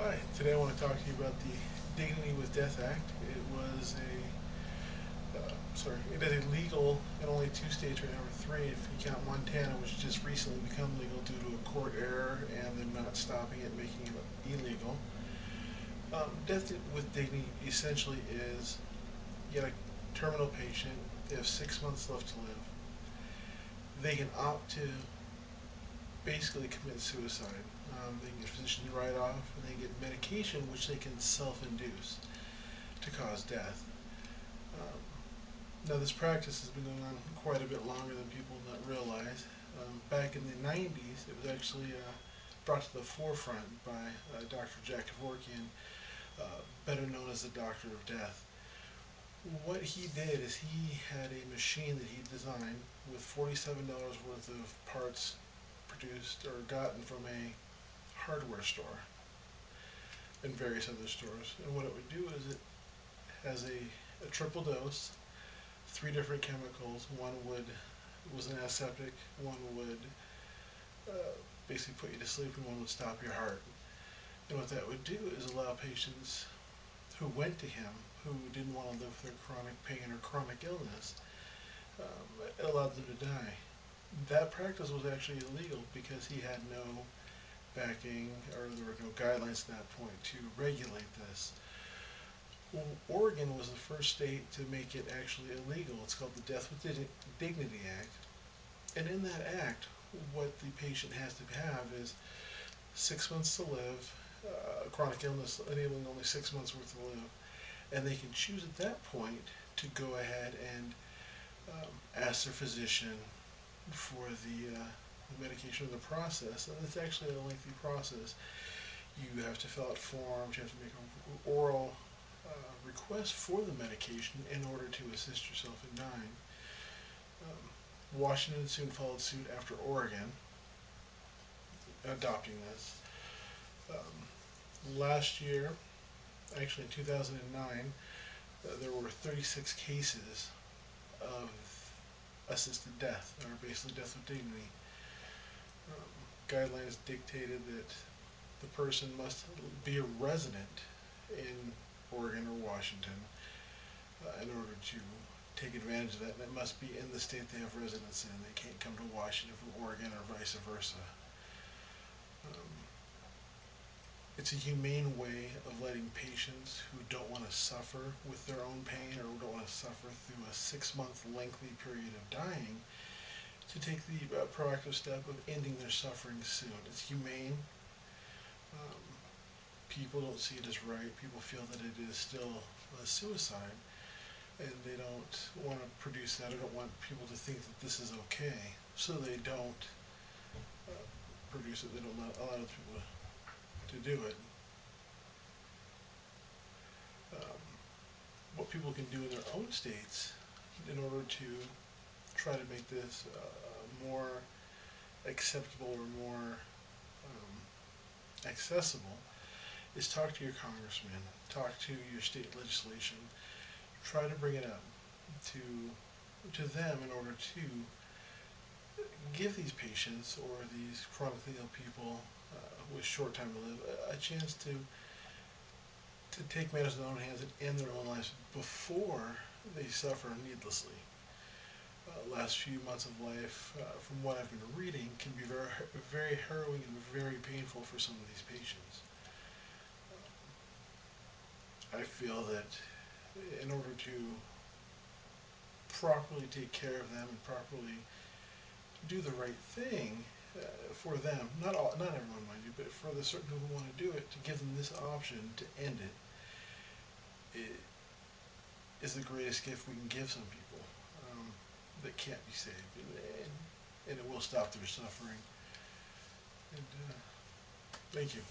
Hi, today I want to talk to you about the Dignity with Death Act. It is illegal in only two states right now, or three if you count Montana, which just recently become legal due to a court error and them not stopping it, making it illegal. Death with dignity essentially is you got a terminal patient, they have 6 months left to live. They can opt to basically commit suicide. They can get physician write off, and they get medication which they can self induce to cause death. Um, Now, this practice has been going on quite a bit longer than people not realize. Back in the 90s, it was actually brought to the forefront by Dr. Jack Kevorkian, better known as the Doctor of Death. What he did is he had a machine that he designed with $47 worth of parts produced or gotten from a hardware store and various other stores. And what it would do is it has a triple dose, three different chemicals. One was an aseptic, one would basically put you to sleep, and one would stop your heart. And what that would do is allow patients who went to him who didn't want to live with their chronic pain or chronic illness, it allowed them to die. That practice was actually illegal because he had no backing, or there were no guidelines at that point to regulate this. Oregon was the first state to make it actually illegal. It's called the Death with Dignity Act. And in that act, what the patient has to have is 6 months to live, chronic illness enabling only 6 months worth to live, and they can choose at that point to go ahead and ask their physician for the medication or the process. And it's actually a lengthy process. You have to fill out forms, you have to make an oral request for the medication in order to assist yourself in dying. Washington soon followed suit after Oregon adopting this. Last year, actually in 2009, there were 36 cases of assisted death, or basically death with dignity. Guidelines dictated that the person must be a resident in Oregon or Washington in order to take advantage of that, and it must be in the state they have residence in. They can't come to Washington from Oregon or vice versa. Um, it's a humane way of letting patients who don't want to suffer with their own pain or don't want to suffer through a 6 month lengthy period of dying to take the proactive step of ending their suffering soon. It's humane. Um, People don't see it as right. People feel that it is still a suicide, and they don't want to produce that. Or don't want people to think that this is okay, so they don't produce it. They don't allow other people to do it. Um, what people can do in their own states in order to try to make this more acceptable or more accessible is talk to your congressman, talk to your state legislation, try to bring it up to them in order to give these patients or these chronically ill people with short time to live a chance to take matters in their own hands and end their own lives before they suffer needlessly. Last few months of life, from what I've been reading, can be very harrowing and very painful for some of these patients. I feel that in order to properly take care of them and properly do the right thing for them, not everyone, mind you, but for the certain people who want to do it, to give them this option to end it is the greatest gift we can give some people that can't be saved, and it will stop their suffering. And thank you.